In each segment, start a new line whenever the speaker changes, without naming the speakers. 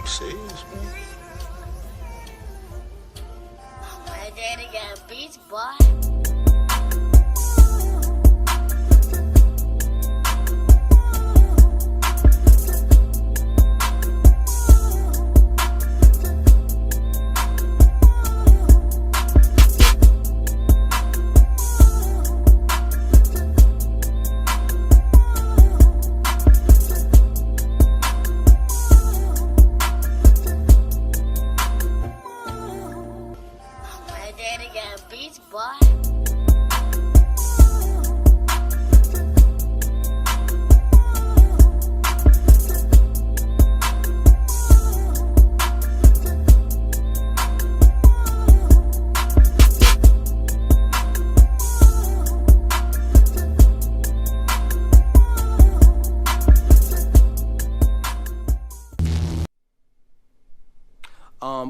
Serious, man?
My daddy got beats, boy. My daddy got beats, boy.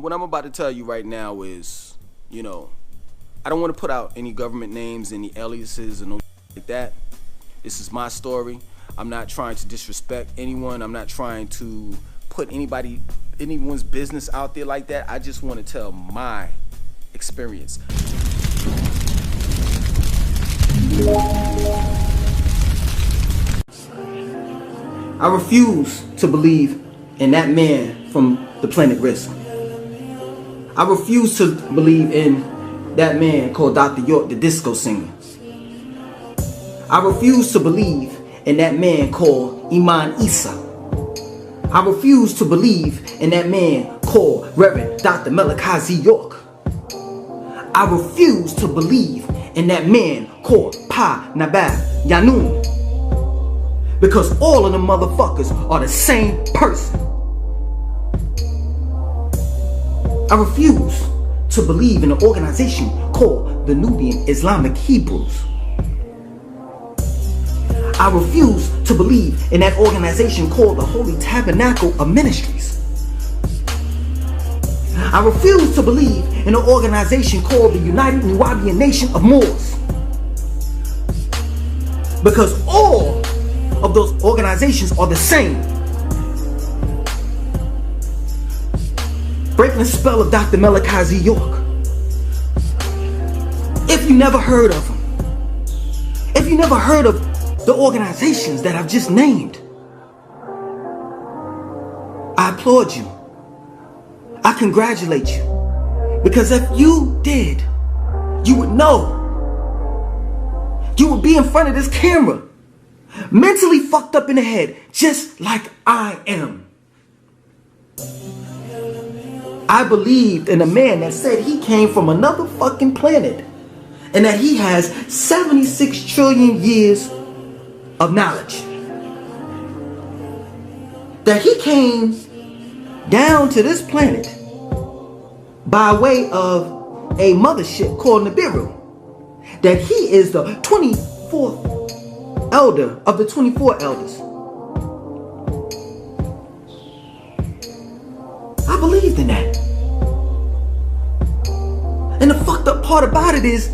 What I'm about to tell you right now is, I don't want to put out any government names, any aliases, or no like that. This is my story. I'm not trying to disrespect anyone. I'm not trying to put anyone's business out there like that. I just want to tell my experience. I refuse to believe in that man from the planet Risk. I refuse to believe in that man called Dr. York, the disco singer. I refuse to believe in that man called Iman Issa. I refuse to believe in that man called Reverend Dr. Melakazi York. I refuse to believe in that man called Pa Nabab Yanun. Because all of them motherfuckers are the same person. I refuse to believe in an organization called the Nubian Islamic Hebrews. I refuse to believe in that organization called the Holy Tabernacle of Ministries. I refuse to believe in an organization called the United Nuwaupian Nation of Moors. Because all of those organizations are the same. Breaking the spell of Dr. Melakazi York. If you never heard of him, if you never heard of the organizations that I've just named, I applaud you. I congratulate you. Because if you did, you would know. You would be in front of this camera, mentally fucked up in the head, just like I am. I believed in a man that said he came from another fucking planet and that he has 76 trillion years of knowledge. That he came down to this planet by way of a mothership called Nibiru. That he is the 24th elder of the 24 elders. I believed in that. And the fucked up part about it is,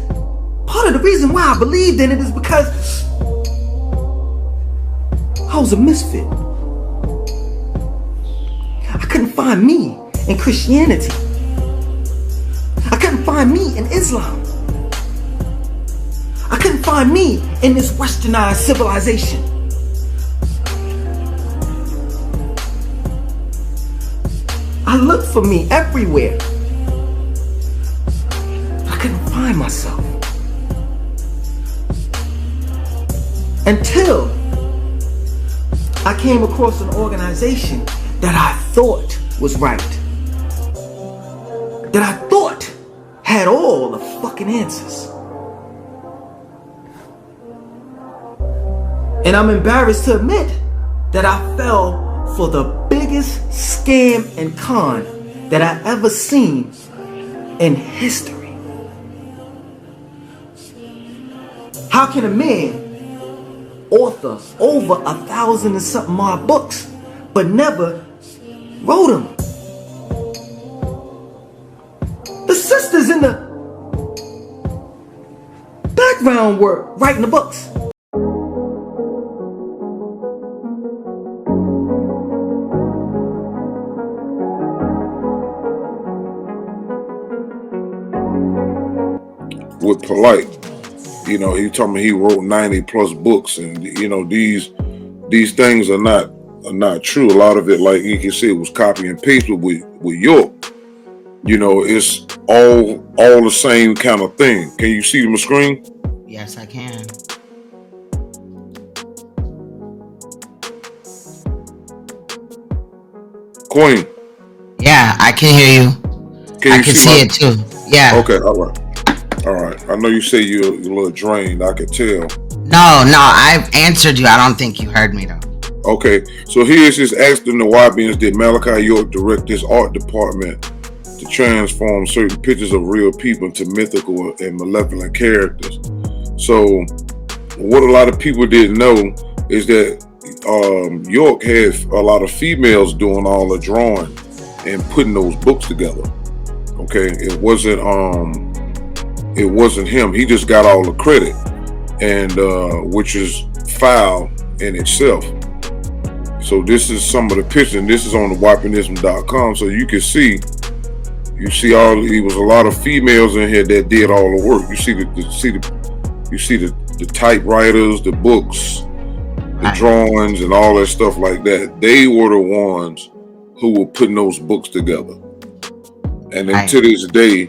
part of the reason why I believed in it is because I was a misfit. I couldn't find me in Christianity. I couldn't find me in Islam. I couldn't find me in this westernized civilization. I looked for me everywhere. I couldn't find myself. Until I came across an organization that I thought was right. That I thought had all the fucking answers. And I'm embarrassed to admit that I fell for the biggest scam and con that I ever seen in history. How can a man author over 1,000 and something more books but never wrote them? The sisters in the background were writing the books.
with Polite. You know, he told me he wrote 90 plus books, and you know these things are not true. A lot of it, like you can see, it was copy and paste with York. You know, it's all the same kind of thing. Can you see my screen?
Yes, I can.
Queen.
Yeah, I can hear you. I can see it too. Yeah.
Okay, all right. I know you say you're a little drained. I could tell.
No, I've answered you. I don't think you heard me though.
Okay, so here's his ask the Nuwaupians, did Malachi York direct this art department to transform certain pictures of real people into mythical and malevolent characters? So what a lot of people didn't know is that York had a lot of females doing all the drawing and putting those books together. Okay, it wasn't him. He just got all the credit, and which is foul in itself. So this is some of the pictures, and this is on the Nuwaupianism.com, so you can see. You see it was a lot of females in here that did all the work. You see the typewriters, the books, the drawings, and all that stuff like that. They were the ones who were putting those books together. And then to this day,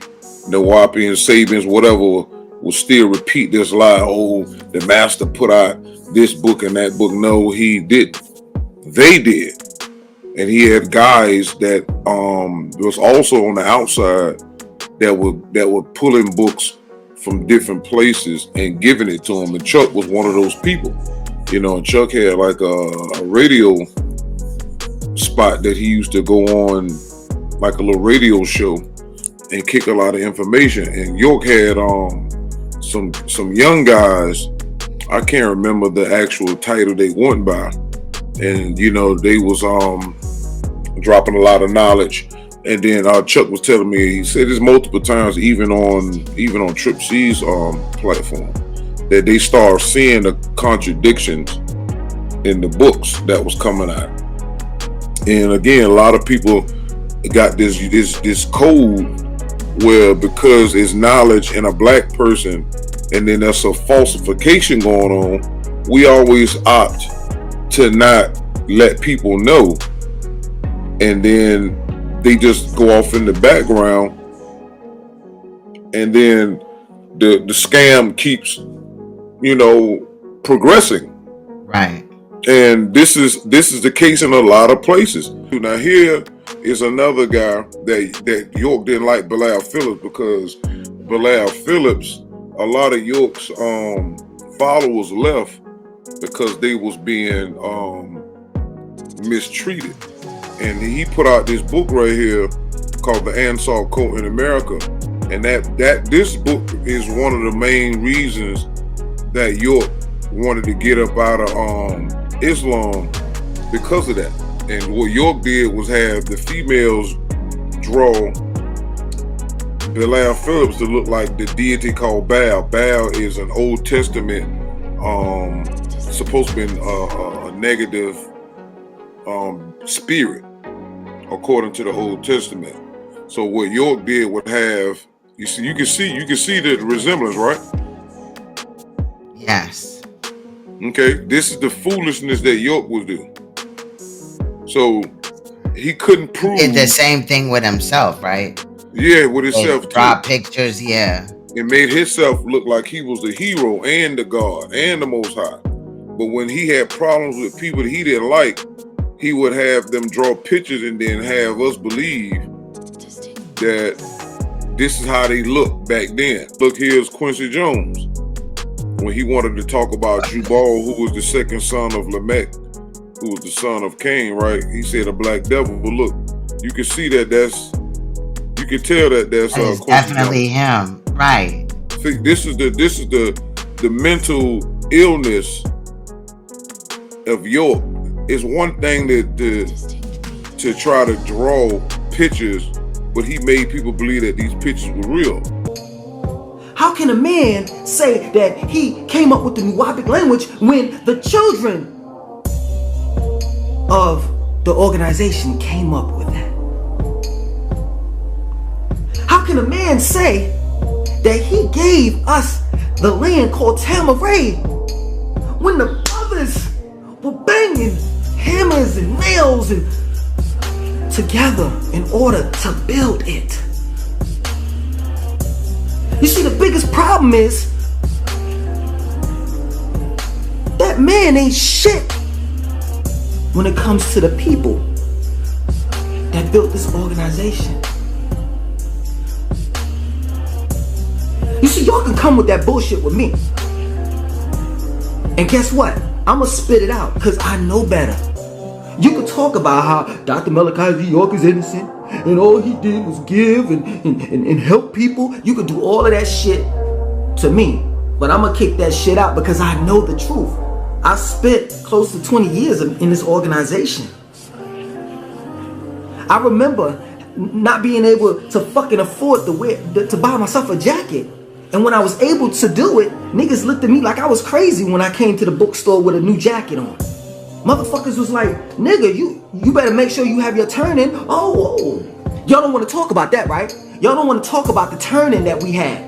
Nuwaupians, Sabians, whatever, will still repeat this lie. Oh, the master put out this book and that book. No, he didn't. They did. And he had guys that was also on the outside that were pulling books from different places and giving it to him. And Chuck was one of those people. You know, and Chuck had like a radio spot that he used to go on, like a little radio show, and kick a lot of information. And York had some young guys. I can't remember the actual title they went by, and you know they was dropping a lot of knowledge. And then Chuck was telling me, he said this multiple times, even on Trip C's platform, that they start seeing the contradictions in the books that was coming out. And again, a lot of people got this code where, because it's knowledge in a black person and then there's a falsification going on, we always opt to not let people know, and then they just go off in the background, and then the scam keeps, you know, progressing.
Right.
And this is the case in a lot of places. Now here is another guy that York didn't like, Bilal Phillips, because Bilal Phillips, a lot of York's followers left because they was being mistreated. And he put out this book right here called The Ansar Cult in America. And this book is one of the main reasons that York wanted to get up out of Islam, because of that. And what York did was have the females draw Bilal Phillips to look like the deity called Baal. Baal is an Old Testament, supposed to be a negative spirit, according to the Old Testament. So what York did would have, you can see the resemblance, right?
Yes.
Okay, this is the foolishness that York would do. So he couldn't prove.
Did the same thing with himself, right?
Yeah, with himself.
Drop pictures, yeah.
It made himself look like he was the hero and the God and the Most High. But when he had problems with people that he didn't like, he would have them draw pictures and then have us believe that this is how they looked back then. Look, here's Quincy Jones, when he wanted to talk about Jubal, who was the second son of Lamech, who was the son of Cain, right? He said a black devil. But look, you can see that you can tell that that's
Quincy definitely Jones. Him, right?
See, this is the mental illness of York. It's one thing to try to draw pictures, but he made people believe that these pictures were real.
How can a man say that he came up with the Nuwaupic language when the children of the organization came up with that? How can a man say that he gave us the land called Tamaray when the brothers were banging hammers and nails and together in order to build it. You see, the biggest problem is that man ain't shit when it comes to the people that built this organization. You see, y'all can come with that bullshit with me. And guess what? I'ma spit it out because I know better. You could talk about how Dr. Malachi Z. York is innocent and all he did was give and help people. You could do all of that shit to me. But I'ma kick that shit out because I know the truth. I spent close to 20 years in this organization. I remember not being able to fucking afford to buy myself a jacket. And when I was able to do it, niggas looked at me like I was crazy when I came to the bookstore with a new jacket on. Motherfuckers was like, nigga, you better make sure you have your turn-in. Oh. Y'all don't want to talk about that, right? Y'all don't want to talk about the turn-in that we had.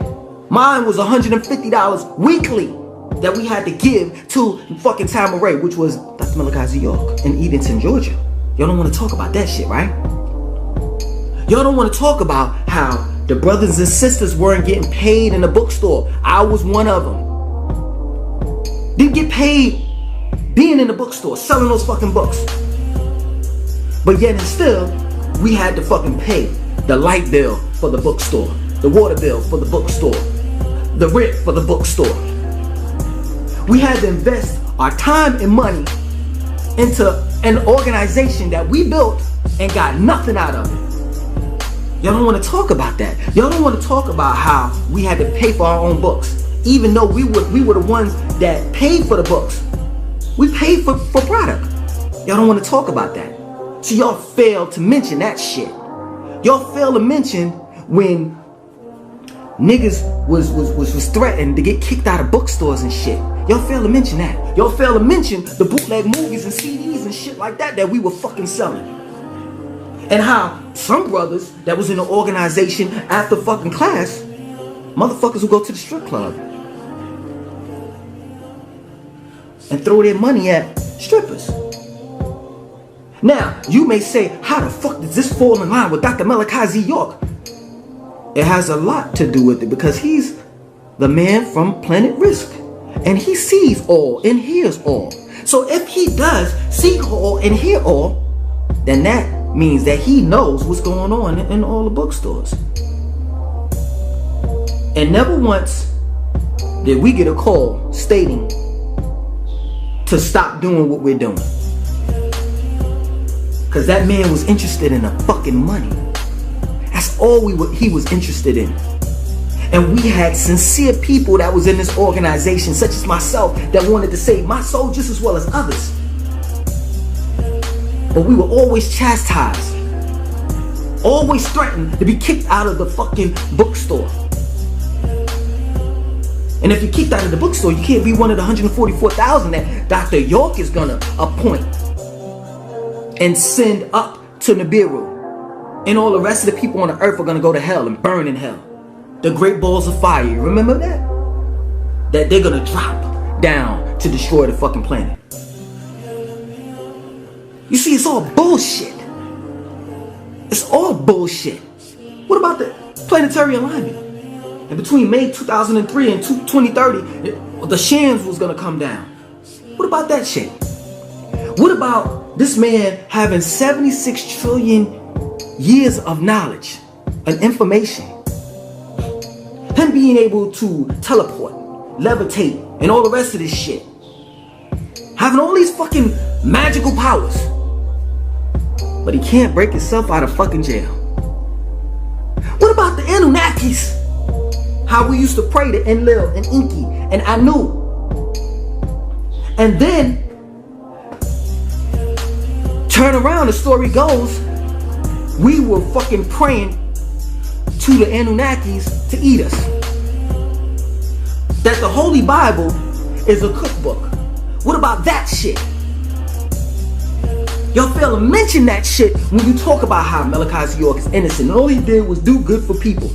Mine was $150 weekly that we had to give to fucking Tamaray, which was Dr. Malachi Z. York in Edenton, Georgia. Y'all don't want to talk about that shit, right? Y'all don't want to talk about how the brothers and sisters weren't getting paid in the bookstore. I was one of them. Didn't get paid being in the bookstore, selling those fucking books. But yet and still, we had to fucking pay the light bill for the bookstore, the water bill for the bookstore, the rent for the bookstore. We had to invest our time and money into an organization that we built and got nothing out of it. Y'all don't want to talk about that. Y'all don't want to talk about how we had to pay for our own books, even though we were the ones that paid for the books. We paid for product. Y'all don't want to talk about that. So y'all fail to mention that shit. Y'all fail to mention when niggas was threatened to get kicked out of bookstores and shit. Y'all fail to mention that. Y'all fail to mention the bootleg movies and CDs and shit like that we were fucking selling. And how some brothers that was in the organization after fucking class, motherfuckers who go to the strip club and throw their money at strippers. Now, you may say, how the fuck does this fall in line with Dr. Malachi Z. York? It has a lot to do with it because he's the man from Planet Risk. And he sees all and hears all. So if he does see all and hear all, then that means that he knows what's going on in all the bookstores. And never once did we get a call stating to stop doing what we're doing. Because that man was interested in the fucking money. That's all he was interested in. And we had sincere people that was in this organization, such as myself, that wanted to save my soul just as well as others. But we were always chastised, always threatened to be kicked out of the fucking bookstore. And if you're kicked out of the bookstore, you can't be one of the 144,000 that Dr. York is gonna appoint and send up to Nibiru. And all the rest of the people on the earth are gonna go to hell and burn in hell. The great balls of fire, you remember that? That they're gonna drop down to destroy the fucking planet. You see, it's all bullshit. It's all bullshit. What about the planetary alignment? And between May 2003 and 2030, the Shams was gonna come down. What about that shit? What about this man having 76 trillion years of knowledge and information? Him being able to teleport, levitate, and all the rest of this shit. Having all these fucking magical powers. But he can't break himself out of fucking jail. What about the Anunnakis? How we used to pray to Enlil and Enki and Anu. And then, turn around, the story goes, we were fucking praying to the Anunnakis to eat us. That the Holy Bible is a cookbook. What about that shit? Y'all fail to mention that shit when you talk about how Malachi Z. York is innocent and all he did was do good for people.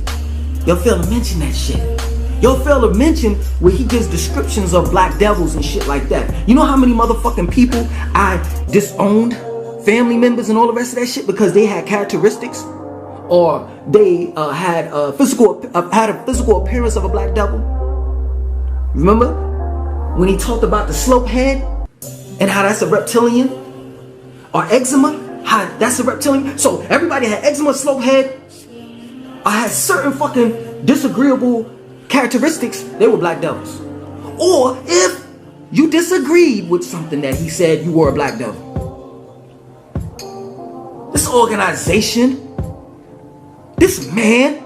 Y'all fail to mention that shit. Y'all fail to mention where he gives descriptions of black devils and shit like that. You know how many motherfucking people I disowned? Family members and all the rest of that shit because they had characteristics or they had a physical appearance of a black devil. Remember when he talked about the slope head and how that's a reptilian, or eczema, how that's a reptilian? So everybody had eczema, slope head, or had certain fucking disagreeable characteristics. They were black devils. Or if you disagreed with something that he said, you were a black devil. This organization, this man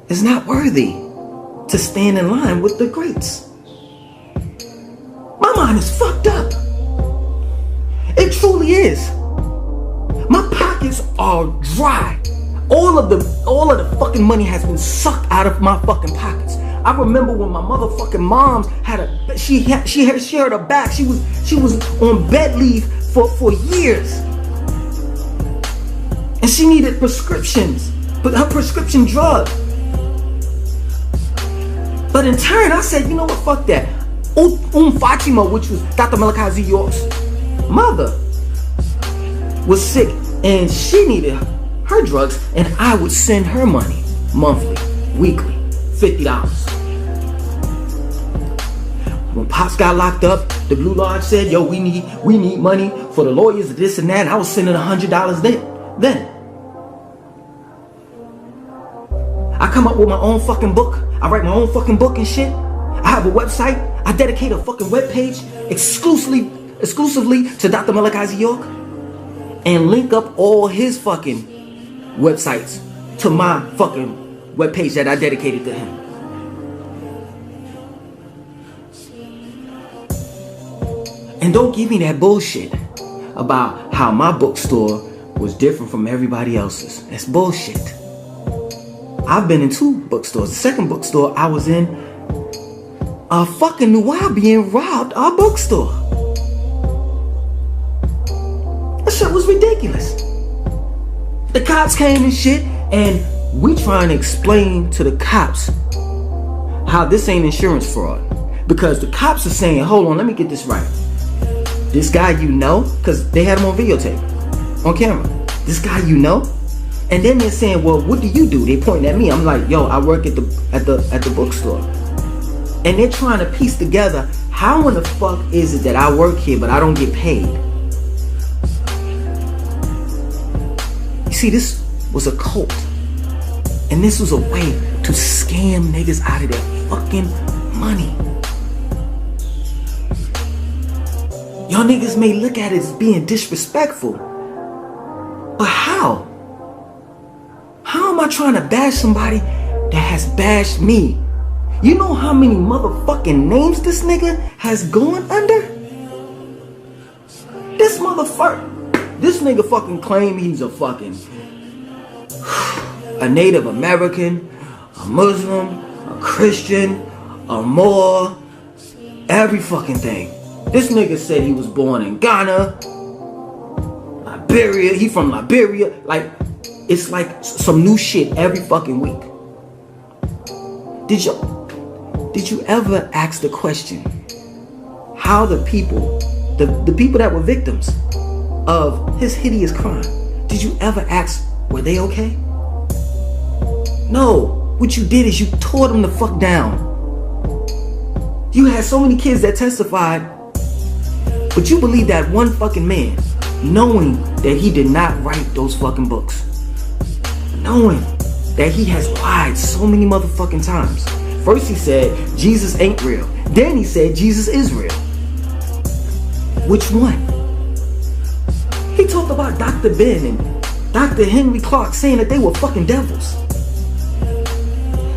is not worthy to stand in line with the greats. My mind is fucked up. It truly is. My pockets are dry. All of the fucking money has been sucked out of my fucking pockets. I remember when my motherfucking mom's she hurt her back. She was on bed leave for years. And she needed prescriptions, but her prescription drug. But in turn, I said, you know what, fuck that. Fatima, which was Dr. Malachi Z. York's mother, was sick and she needed her drugs, and I would send her money monthly, weekly, $50. When Pops got locked up, the Blue Lodge said, yo, we need money for the lawyers, this and that, and I was sending $100 then. I come up with my own fucking book. I write my own fucking book and shit. I have a website. I dedicate a fucking webpage exclusively to Dr. Malachi Z. York, and link up all his fucking websites to my fucking webpage that I dedicated to him. And don't give me that bullshit about how my bookstore was different from everybody else's. That's bullshit. I've been in 2 bookstores. The second bookstore I was in, a fucking Nuwaupian robbed our bookstore. That shit was ridiculous. The cops came and shit, and we trying to explain to the cops how this ain't insurance fraud. Because the cops are saying, hold on, let me get this right. This guy you know, because they had him on videotape, on camera. This guy you know? And then they're saying, well, what do you do? They pointing at me. I'm like, yo, I work at the bookstore. And they're trying to piece together, how in the fuck is it that I work here but I don't get paid? You see, this was a cult. And this was a way to scam niggas out of their fucking money. Y'all niggas may look at it as being disrespectful. But how? How am I trying to bash somebody that has bashed me? You know how many motherfucking names this nigga has gone under? This nigga fucking claim he's a fucking a Native American, a Muslim, a Christian, a Moor, every fucking thing. This nigga said he was born in Ghana, Liberia, he from Liberia. Like, it's like some new shit every fucking week. Did you ever ask the question how the people that were victims of his hideous crime, did you ever ask, were they okay? No. What you did is you tore them the fuck down. You had so many kids that testified, but you believe that one fucking man, knowing that he did not write those fucking books, knowing that he has lied so many motherfucking times. First he said Jesus ain't real. Then he said Jesus is real. Which one? He talked about Dr. Ben and Dr. Henry Clark saying that they were fucking devils.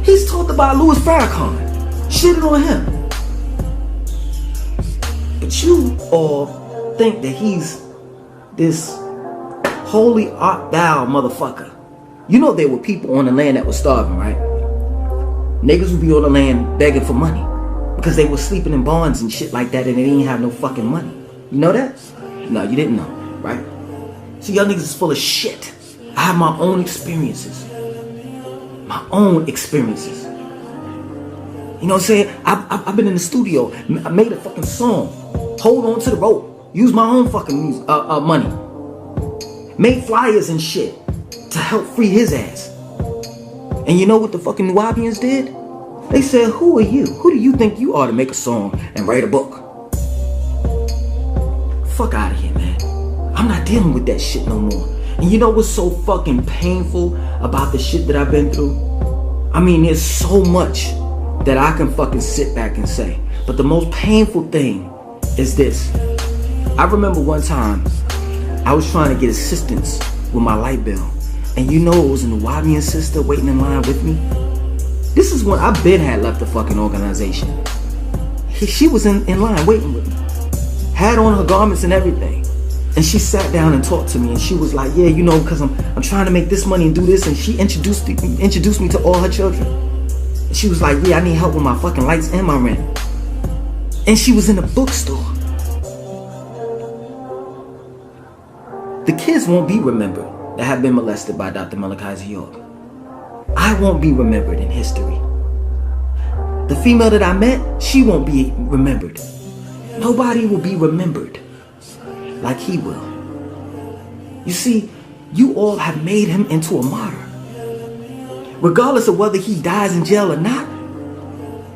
He's talked about Louis Farrakhan, shitted on him. But you all think that he's this holy art thou motherfucker. You know there were people on the land that were starving, right? Niggas would be on the land begging for money because they were sleeping in barns and shit like that and they didn't have no fucking money. You know that? No, you didn't know, right? See, y'all niggas is full of shit. I have my own experiences. my own experiences. You know what I'm saying? I've been in the studio, I made a fucking song, hold on to the rope, use my own fucking money, made flyers and shit to help free his ass. And you know what the fucking Nuwaupians did? They said, who are you? Who do you think you are to make a song and write a book? Fuck out of here, man. I'm not dealing with that shit no more. And you know what's so fucking painful about the shit that I've been through? I mean, there's so much that I can fucking sit back and say. But the most painful thing is this. I remember one time, I was trying to get assistance with my light bill. And you know it was a Nuwaupian sister waiting in line with me? This is when I been had left the fucking organization. She was in line waiting with me. Had on her garments and everything. And she sat down and talked to me, and she was like, yeah, you know, because I'm trying to make this money and do this. And she introduced me to all her children. And she was like, yeah, I need help with my fucking lights and my rent. And she was in a bookstore. The kids won't be remembered that have been molested by Dr. Malachi York. I won't be remembered in history. The female that I met, she won't be remembered. Nobody will be remembered like he will. You see, you all have made him into a martyr. Regardless of whether he dies in jail or not,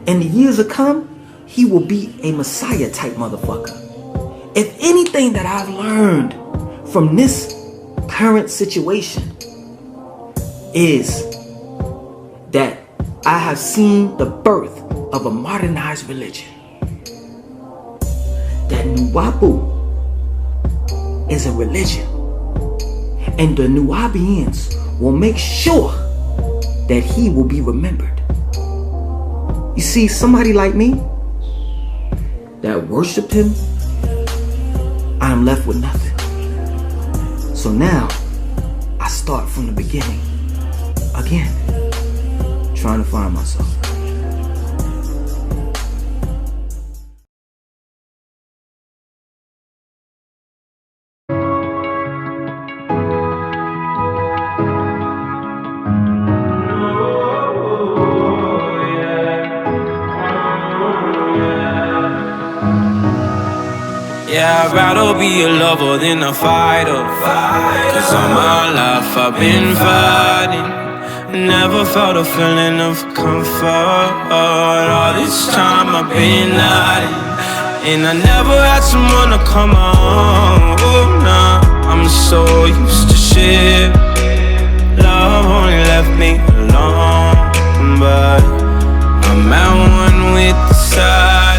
in the years to come, he will be a Messiah type motherfucker. If anything that I've learned from this current situation is that I have seen the birth of a modernized religion. That Nuwaupu is a religion. And the Nuwaupians will make sure that he will be remembered. You see, somebody like me that worshiped him, I am left with nothing. So now, I start from the beginning again, trying to find myself.
Yeah, I'd rather be a lover than a fighter. Cause all my life I've been fighting. Never felt a feeling of comfort. All this time I've been hiding. And I never had someone to come on. Oh, nah, I'm so used to shit. Love only left me alone. But I'm at one with the silence.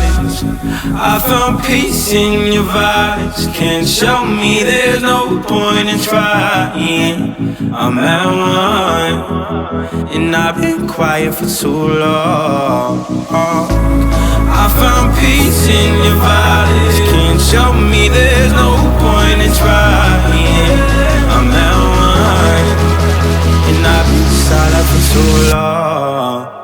I found peace in your vibes. Can't show me there's no point in trying. I'm at one, and I've been quiet for too long. I found peace in your vibes. Can't show me there's no point in trying. I'm at one, and I've been silent for too long.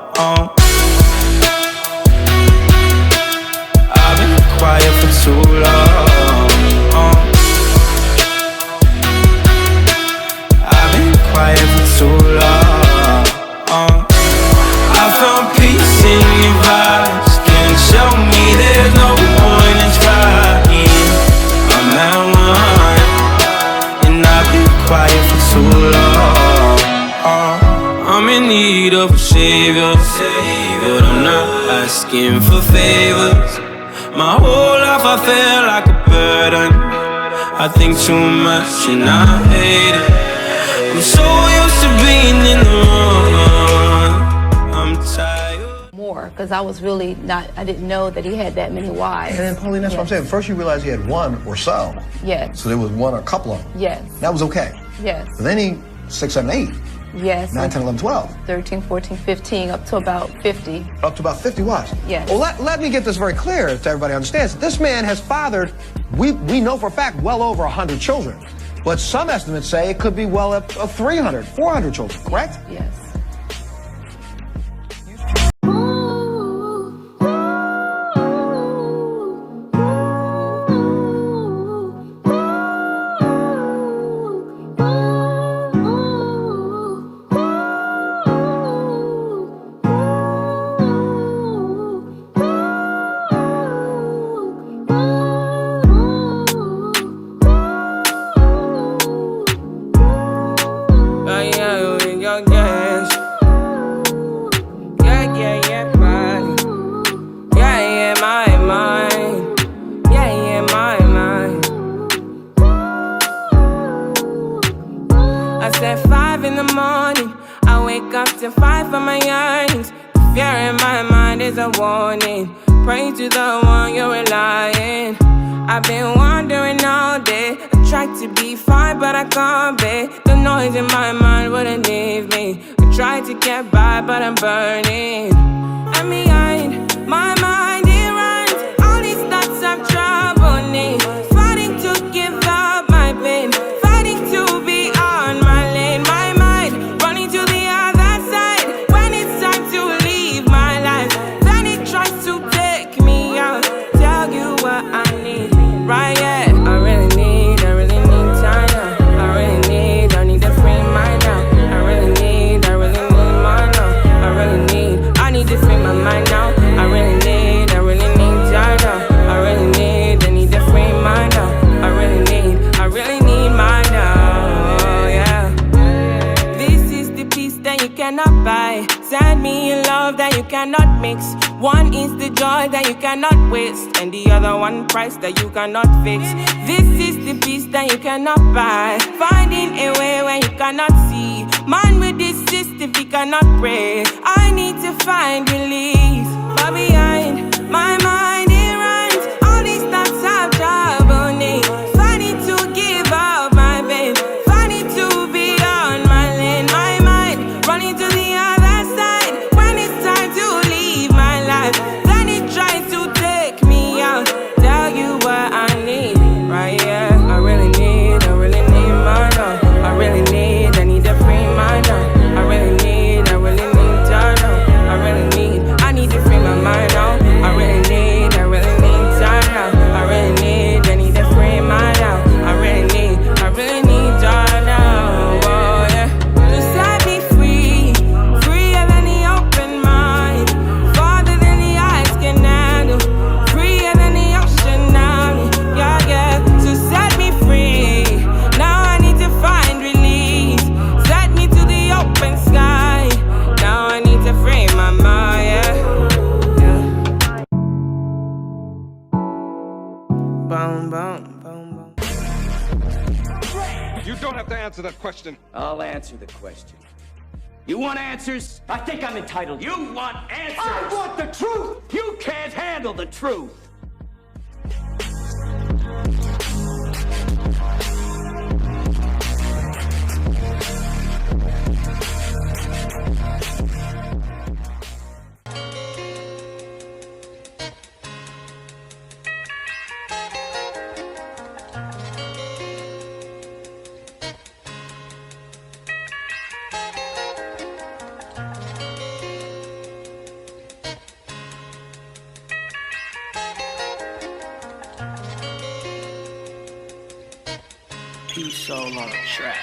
Quiet for too long. I've been quiet for too long. I found peace in your vibes. Can't show me there's no point in trying. I'm at one, and I've been quiet for too long. I'm in need of a savior, but I'm not asking for favors. My whole life I feel like a burden. I think too much and I hate it. I'm so used to being in the wrong. I'm tired.
More, because I was really not, I didn't know that he had that many wives.
And then Pauline, that's what I'm saying. First you realized he had one or so.
Yes.
So there was one or a couple of them.
Yes.
That was okay.
Yes.
But then he, 6, 7, 8.
Yes.
9, 10, 11, 12.
13, 14, 15, up to about 50.
Up to about 50 wives.
Yes.
Well, let me get this very clear so everybody understands. This man has fathered, we know for a fact, well over 100 children. But some estimates say it could be well up 300, 400 children, correct?
Yes.
I said 5 in the morning. I wake up to 5 for my yearnings. The fear in my mind is a warning. Pray to the one you're relying. I've been wandering all day. I tried to be fine, but I can't be. The noise in my mind wouldn't leave me. I tried to get by, but I'm burning. And behind my mind, it runs. All these thoughts have troubled me. Fighting to give up my pain. Fighting to be on my lane. My mind running to the other side. When it's time to leave my life, then it tries to take me out. Tell you what I need. Right, yeah, I really need time now. I need to free mind now. I really need mine now. I need to free my mind now. I really need time now. I need to free mind now. I really need mine now, yeah. This is the peace that you cannot buy. Send me a love that you cannot mix. One is the joy that you cannot waste, and the other one price that you cannot fix. This is the peace that you cannot buy. Finding a way where you cannot see. Man with this system, he cannot pray. I need to find relief. But behind my mind, it runs. All these thoughts have trouble me. Fighting to give up my pain. Fighting to be on my lane. My mind running to the other side. When it's time to leave my life, then it tries to take me out. Tell you what I need, right? Yeah, I really need mine now. I need to free mine now. I really need time now. I need to free my mind now. I really need time now. I need to free mine now. I really need time now. Oh yeah, to set me free, freer than the open mind, farther than the eyes can handle, freer than the ocean now. Yeah, yeah, to set me free. Now I need to find release. Set me to the open sky. Now I need to free my mind. Yeah, yeah. Boom, boom, boom, boom.
You don't have to answer that question.
I'll answer the question. You want answers? I think I'm entitled. You want answers? I want the truth! You can't handle the truth!
Peace all on the track.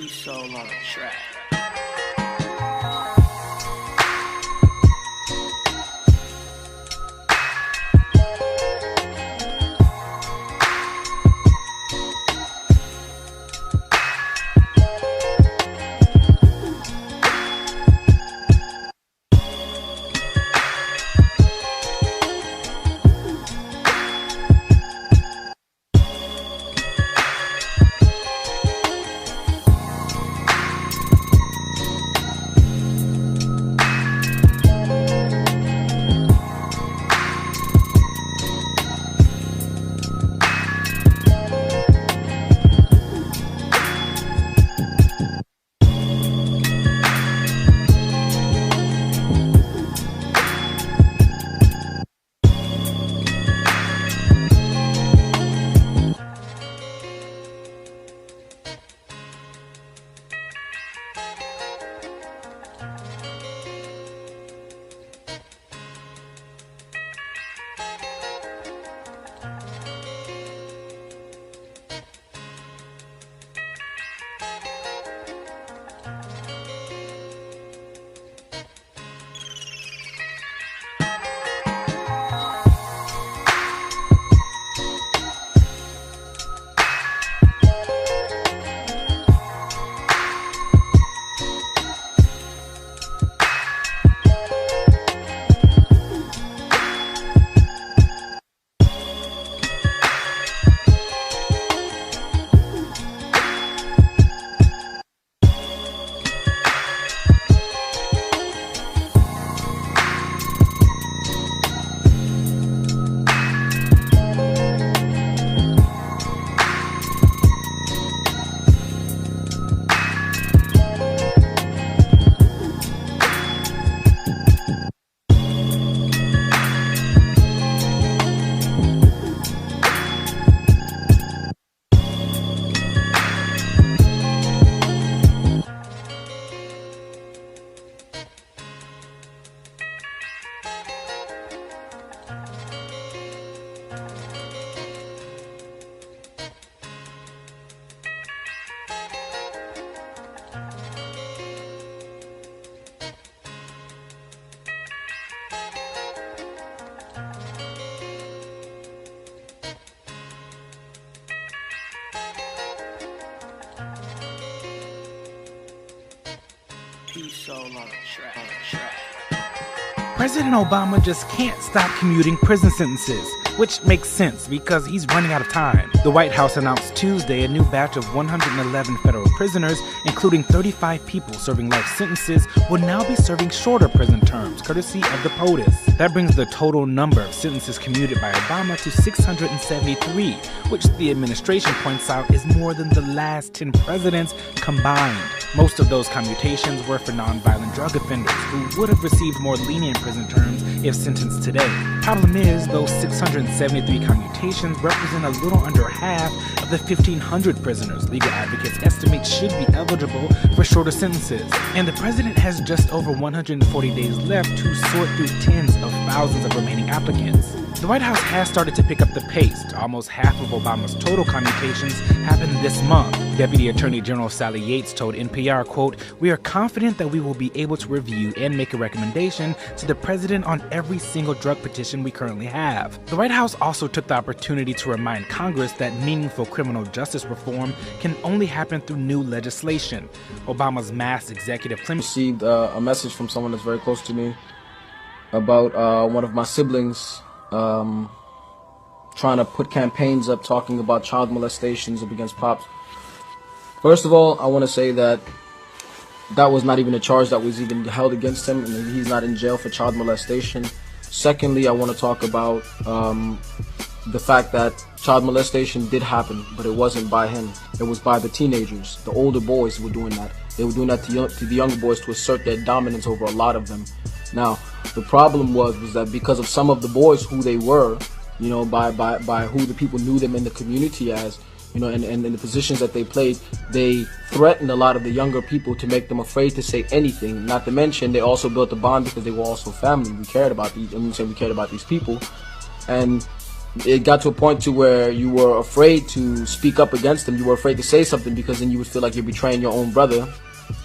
Peace Soul on the track. Peace Soul on the track.
President Obama just can't stop commuting prison sentences, which makes sense because he's running out of time. The White House announced Tuesday a new batch of 111 federal prisoners, including 35 people serving life sentences, will now be serving shorter prison terms, courtesy of the POTUS. That brings the total number of sentences commuted by Obama to 673, which the administration points out is more than the last 10 presidents combined. Most of those commutations were for nonviolent drug offenders who would have received more lenient prison terms if sentenced today. Problem is, those 673 commutations represent a little under half of the 1,500 prisoners legal advocates estimate should be eligible for shorter sentences. And the president has just over 140 days left to sort through tens of thousands of remaining applicants. The White House has started to pick up the pace. Almost half of Obama's total commutations happened this month. Deputy Attorney General Sally Yates told NPR, quote, "We are confident that we will be able to review and make a recommendation to the president on every single drug petition we currently have." The White House also took the opportunity to remind Congress that meaningful criminal justice reform can only happen through new legislation. Obama's mass executive clemency
received a message from someone that's very close to me about one of my siblings trying to put campaigns up talking about child molestations up against Pops. First of all, I want to say that was not even a charge that was even held against him, and he's not in jail for child molestation. Secondly, I want to talk about the fact that child molestation did happen, but it wasn't by him. It was by the teenagers. The older boys were doing that. They were doing that to the younger boys to assert their dominance over a lot of them. Now, the problem was that because of some of the boys who they were, you know, by who the people knew them in the community as, you know, and in the positions that they played, they threatened a lot of the younger people to make them afraid to say anything. Not to mention, they also built a bond because they were also family. We cared about these. We cared about these people, and it got to a point to where you were afraid to speak up against them. You were afraid to say something because then you would feel like you're betraying your own brother.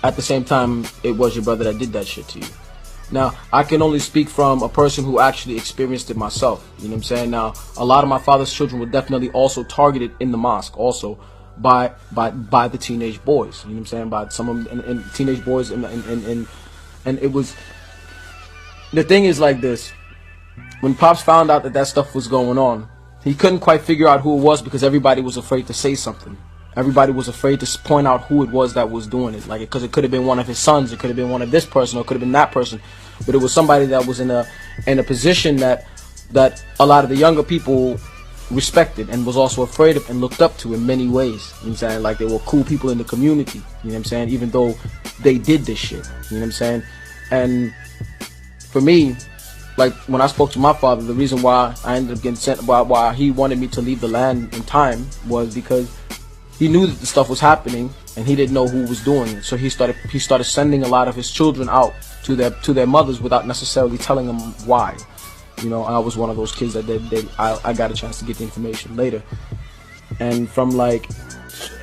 At the same time, it was your brother that did that shit to you. Now, I can only speak from a person who actually experienced it myself. You know what I'm saying? Now, a lot of my father's children were definitely also targeted in the mosque, also by the teenage boys. You know what I'm saying? By some of them, and teenage boys, and it was. The thing is like this. When Pops found out that that stuff was going on, he couldn't quite figure out who it was because everybody was afraid to say something. Everybody was afraid to point out who it was that was doing it. Like, because it could have been one of his sons, it could have been one of this person, or it could have been that person. But it was somebody that was in a position that a lot of the younger people respected and was also afraid of and looked up to in many ways. You know what I'm saying? Like, they were cool people in the community. You know what I'm saying? Even though they did this shit. You know what I'm saying? And for me, like, when I spoke to my father, the reason why I ended up getting sent, why he wanted me to leave the land in time, was because he knew that the stuff was happening and he didn't know who was doing it. So he started sending a lot of his children out to their mothers without necessarily telling them why. You know, I was one of those kids that I got a chance to get the information later. And from like,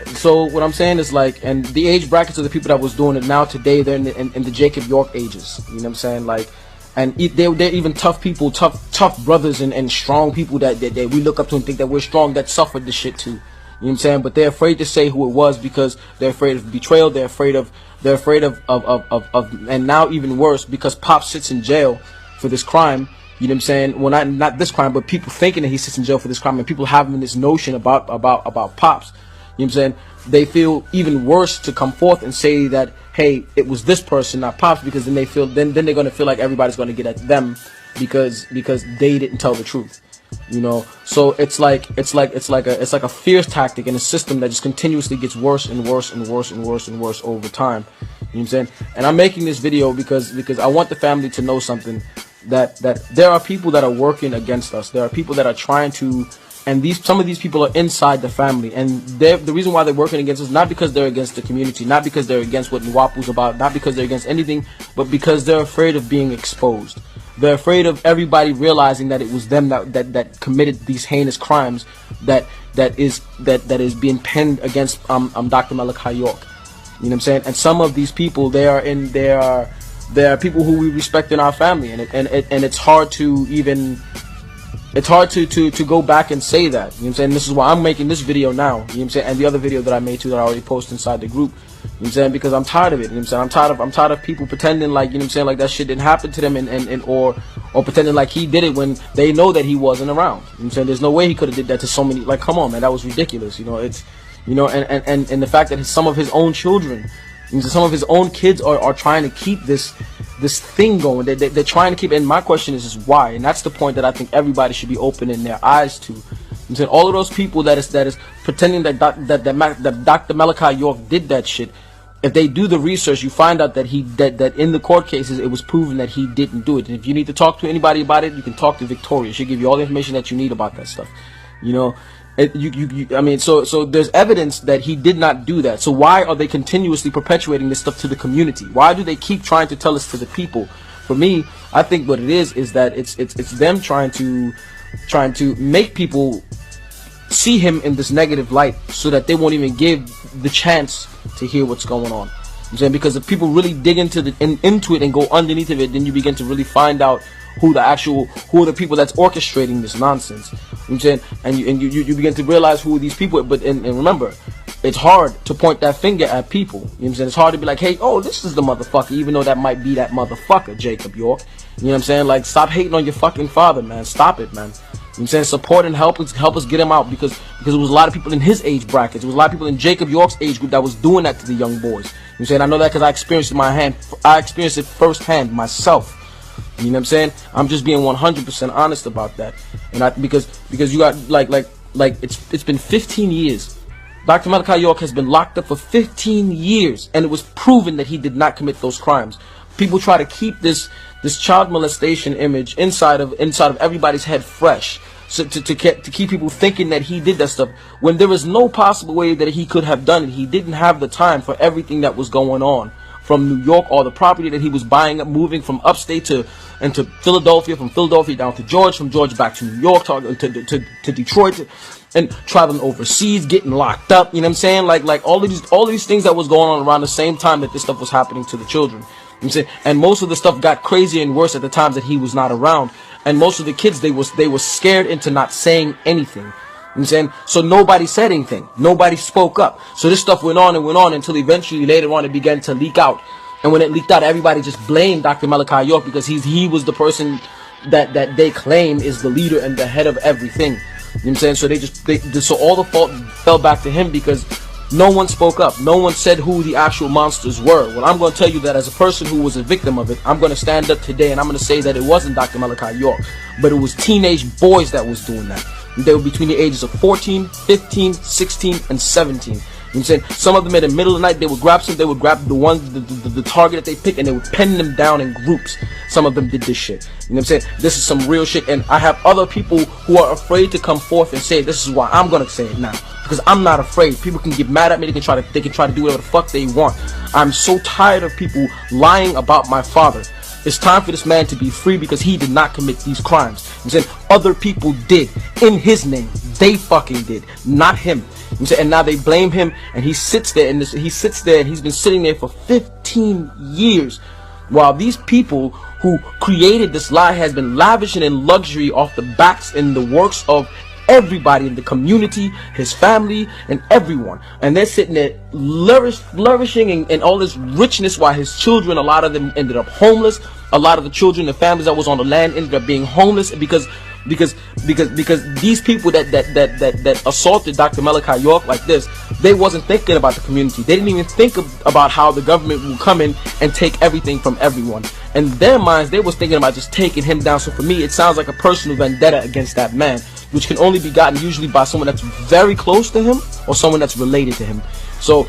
so what I'm saying is like, and the age brackets of the people that was doing it now today, they're in the Jacob York ages. You know what I'm saying? Like, and they're even tough people, tough brothers and strong people that we look up to and think that we're strong, that suffered this shit too. You know what I'm saying? But they're afraid to say who it was because they're afraid of betrayal. They're afraid of, and now even worse, because Pop sits in jail for this crime. You know what I'm saying? Well, not this crime, but people thinking that he sits in jail for this crime, and people having this notion about Pops. You know what I'm saying? They feel even worse to come forth and say that, hey, it was this person, not Pops, because then they're gonna feel like everybody's gonna get at them because they didn't tell the truth. You know, so it's like a fierce tactic and a system that just continuously gets worse and worse and worse and worse and worse over time. You know what I'm saying? And I'm making this video because I want the family to know something, that there are people that are working against us. There are people that are trying to, and some of these people are inside the family, and the reason why they're working against us, not because they're against the community, not because they're against what Nuwaupu's about, not because they're against anything, but because they're afraid of being exposed. They're afraid of everybody realizing that it was them that committed these heinous crimes that is being penned against Dr. Malachi York. You know what I'm saying? And some of these people, they are people who we respect in our family, and it's hard to even, it's hard to go back and say that. You know what I'm saying? This is why I'm making this video now. You know what I'm saying? And the other video that I made too, that I already posted inside the group. You know what I'm saying? Because I'm tired of it. You know what I'm saying? I'm tired of people pretending like, you know what I'm saying, like that shit didn't happen to them, or pretending like he did it when they know that he wasn't around. You know what I'm saying? There's no way he could have did that to so many. Like, come on, man, that was ridiculous. You know, it's, you know, and the fact that some of his own children, some of his own kids are trying to keep this thing going. They're trying to keep it. And my question is why? And that's the point that I think everybody should be opening their eyes to. I'm saying all of those people that is pretending that Dr. Malachi York did that shit. If they do the research, you find out that that in the court cases it was proven that he didn't do it. And if you need to talk to anybody about it, you can talk to Victoria. She'll give you all the information that you need about that stuff. You know, I mean, so there's evidence that he did not do that. So why are they continuously perpetuating this stuff to the community? Why do they keep trying to tell us to the people? For me, I think what it is that it's them trying to make people see him in this negative light so that they won't even give the chance to hear what's going on. I'm saying, because if people really dig into it and go underneath of it, then you begin to really find out who are the people that's orchestrating this nonsense. You know what I'm saying? And you begin to realize who are these people. But and remember, it's hard to point that finger at people. You know what I'm saying? It's hard to be like, hey, oh, this is the motherfucker, even though that might be that motherfucker, Jacob York. You know what I'm saying? Like, stop hating on your fucking father, man. Stop it, man. You know what I'm saying? Support and help us get him out, because there was a lot of people in his age brackets. There was a lot of people in Jacob York's age group that was doing that to the young boys. You know what I'm saying? I know that because I experienced it firsthand myself. You know what I'm saying? I'm just being 100% honest about that. And because you got like it's been 15 years. Dr. Malachi York has been locked up for 15 years, and it was proven that he did not commit those crimes. People try to keep this child molestation image inside of everybody's head fresh, so to keep people thinking that he did that stuff, when there is no possible way that he could have done it. He didn't have the time for everything that was going on
from New York, all the property that he was buying up, moving from upstate to Philadelphia, from Philadelphia down to Georgia, from Georgia back to New York, to Detroit, and traveling overseas, getting locked up. You know what I'm saying? Like all these things that was going on around the same time that this stuff was happening to the children. You know what I'm saying? And most of the stuff got crazier and worse at the times that he was not around. And most of the kids, they were scared into not saying anything. You know what I'm saying? So nobody said anything. Nobody spoke up. So this stuff went on and went on until eventually later on it began to leak out. And when it leaked out, everybody just blamed Dr. Malachi York because he was the person that they claim is the leader and the head of everything. You know what I'm saying? So all the fault fell back to him because no one spoke up. No one said who the actual monsters were. Well, I'm going to tell you that as a person who was a victim of it, I'm going to stand up today and I'm going to say that it wasn't Dr. Malachi York, but it was teenage boys that was doing that. They were between the ages of 14, 15, 16, and 17. You know what I'm saying? Some of them in the middle of the night, they would grab the target that they picked, and they would pen them down in groups. Some of them did this shit. You know what I'm saying? This is some real shit, and I have other people who are afraid to come forth and say, this is why I'm gonna say it now. Because I'm not afraid. People can get mad at me, they can try to do whatever the fuck they want. I'm so tired of people lying about my father. It's time for this man to be free because he did not commit these crimes. I'm saying other people did in his name. They fucking did, not him. I'm saying, and now they blame him, and he sits there and he's been sitting there for 15 years, while these people who created this lie has been lavishing in luxury off the backs and the works of everybody in the community, his family, and everyone. And they're sitting there flourishing in all this richness, while his children, a lot of them ended up homeless. A lot of the children, the families that was on the land, ended up being homeless because these people that assaulted Dr. Malachi York like this, they wasn't thinking about the community. They didn't even think about how the government will come in and take everything from everyone. In their minds, they was thinking about just taking him down. So for me, it sounds like a personal vendetta against that man, which can only be gotten usually by someone that's very close to him or someone that's related to him. So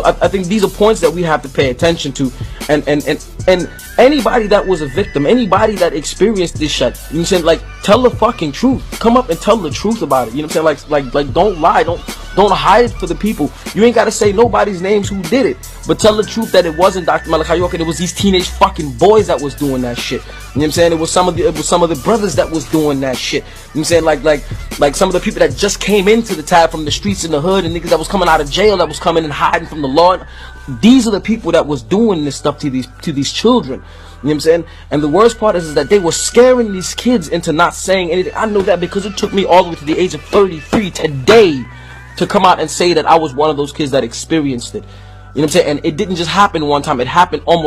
I think these are points that we have to pay attention to, and anybody that was a victim, anybody that experienced this shit, you know what I'm saying, like, tell the fucking truth. Come up and tell the truth about it. You know what I'm saying? Like don't lie, don't hide it for the people. You ain't gotta say nobody's names who did it, but tell the truth that it wasn't Dr. Malachi York, and it was these teenage fucking boys that was doing that shit. You know what I'm saying? It was some of the brothers that was doing that shit. You know what I'm saying? Like some of the people that just came into the tab from the streets in the hood, and niggas that was coming out of jail, that was coming and hiding from the law. These are the people that was doing this stuff to these children. You know what I'm saying? And the worst part is that they were scaring these kids into not saying anything. I know that because it took me all the way to the age of 33 today to come out and say that I was one of those kids that experienced it. You know what I'm saying? And it didn't just happen one time. It happened all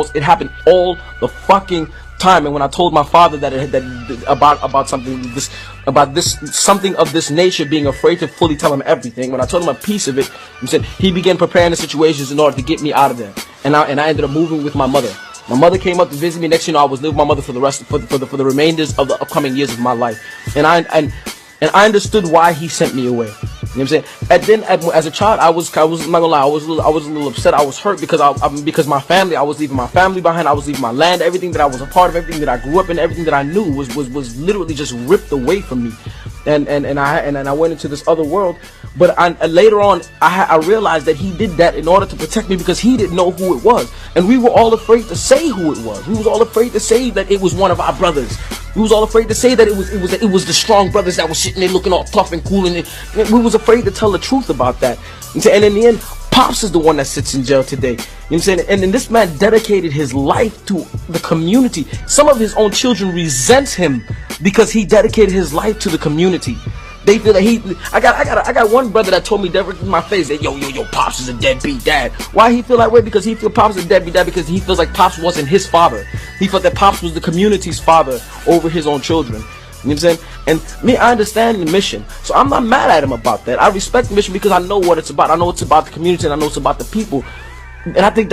the fucking time. And when I told my father about something of this nature, being afraid to fully tell him everything, when I told him a piece of it, he said he began preparing the situations in order to get me out of there. And I ended up moving with my mother. My mother came up to visit me. Next, I was living with my mother for the remainders of the upcoming years of my life. And I understood why he sent me away. You know what I'm saying? And then as a child, I was not gonna lie, I was a little upset. I was hurt because my family, I was leaving my family behind. I was leaving my land, everything that I was a part of, everything that I grew up in, everything that I knew was literally just ripped away from me. And I went into this other world. But later on, I realized that he did that in order to protect me, because he didn't know who it was, and we were all afraid to say who it was. We was all afraid to say that it was one of our brothers. We was all afraid to say that it was the strong brothers that was sitting there looking all tough and cool, and we was afraid to tell the truth about that. And in the end, Pops is the one that sits in jail today. You know what I'm saying? And this man dedicated his life to the community. Some of his own children resent him because he dedicated his life to the community. They feel that I got one brother that told me directly in my face that yo, Pops is a deadbeat dad. Why he feel that way? Because he feel Pops is a deadbeat dad because he feels like Pops wasn't his father. He felt that Pops was the community's father over his own children. You know what I'm saying? And me, I understand the mission, so I'm not mad at him about that. I respect the mission because I know what it's about. I know it's about the community, and I know it's about the people. And I think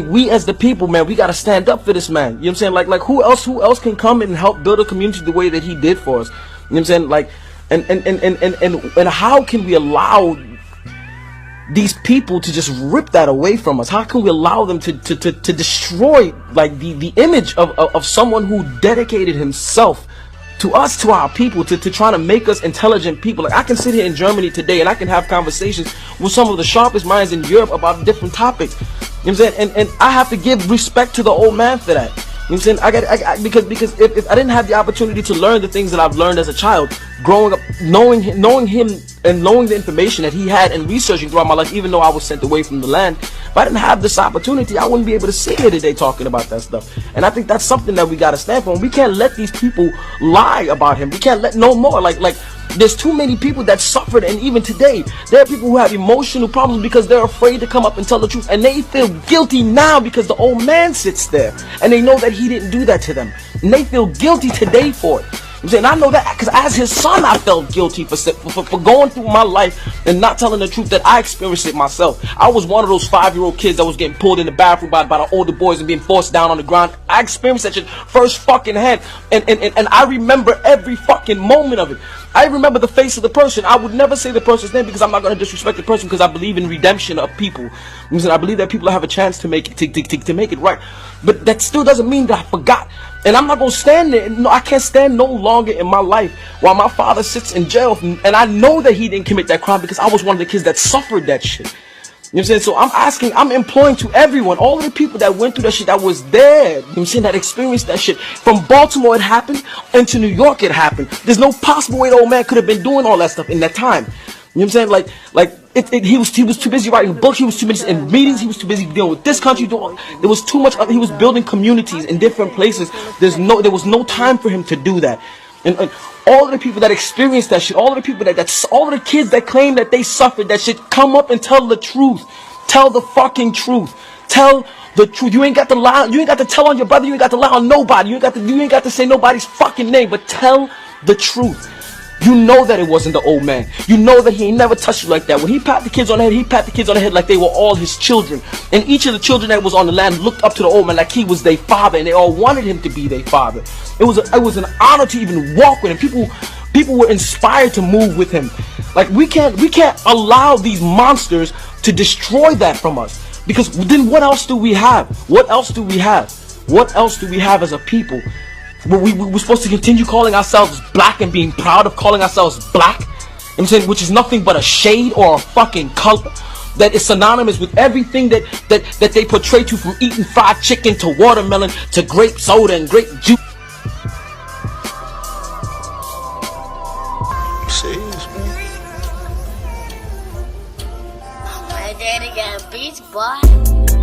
we as the people, man, we gotta stand up for this man. You know what I'm saying? Like who else can come and help build a community the way that he did for us? You know what I'm saying? Like, and how can we allow these people to just rip that away from us? How can we allow them to destroy like the image of someone who dedicated himself to us, to our people, to try to make us intelligent people? Like, I can sit here in Germany today and I can have conversations with some of the sharpest minds in Europe about different topics. You know what You know what I'm saying? And I have to give respect to the old man for that. You know what I'm saying? Because if I didn't have the opportunity to learn the things that I've learned as a child, growing up, knowing him and knowing the information that he had and researching throughout my life, even though I was sent away from the land, if I didn't have this opportunity, I wouldn't be able to sit here today talking about that stuff. And I think that's something that we got to stand for. And we can't let these people lie about him. We can't let no more. Like there's too many people that suffered, and even today there are people who have emotional problems because they're afraid to come up and tell the truth, and they feel guilty now because the old man sits there and they know that he didn't do that to them, and they feel guilty today for it. I'm saying, I know that because as his son I felt guilty for going through my life and not telling the truth, that I experienced it myself. I was one of those 5-year-old kids that was getting pulled in the bathroom by the older boys and being forced down on the ground. I experienced that shit first fucking hand, and I remember every fucking moment of it. I remember the face of the person. I would never say the person's name because I'm not going to disrespect the person, because I believe in redemption of people. I believe that people have a chance to make it to make it right. But that still doesn't mean that I forgot. And I'm not going to stand there. No, I can't stand no longer in my life while my father sits in jail. And I know that he didn't commit that crime because I was one of the kids that suffered that shit. You know what I'm saying? So I'm imploring to everyone, all of the people that went through that shit, that was there, you know what I'm saying, that experienced that shit. From Baltimore it happened, and to New York it happened. There's no possible way the old man could have been doing all that stuff in that time. You know what I'm saying? He was too busy writing books, he was too busy in meetings, he was too busy dealing with this country. There was too much, he was building communities in different places. There was no time for him to do that. And all of the people that experienced that shit, all of the people all of the kids that claim that they suffered that shit, come up and tell the truth. Tell the fucking truth. Tell the truth. You ain't got to lie. You ain't got to tell on your brother. You ain't got to lie on nobody. You ain't got to say nobody's fucking name. But tell the truth. You know that it wasn't the old man. You know that he ain't never touched you like that. When he pat the kids on the head, he pat the kids on the head like they were all his children. And each of the children that was on the land looked up to the old man like he was their father, and they all wanted him to be their father. It was an honor to even walk with him. People were inspired to move with him. Like we can't allow these monsters to destroy that from us. Because then what else do we have? What else do we have? What else do we have as a people? We're supposed to continue calling ourselves black and being proud of calling ourselves black, you know what I'm saying, which is nothing but a shade or a fucking color that is synonymous with everything that they portray to, from eating fried chicken to watermelon to grape soda and grape juice.
Serious, man? My daddy got beats, boy.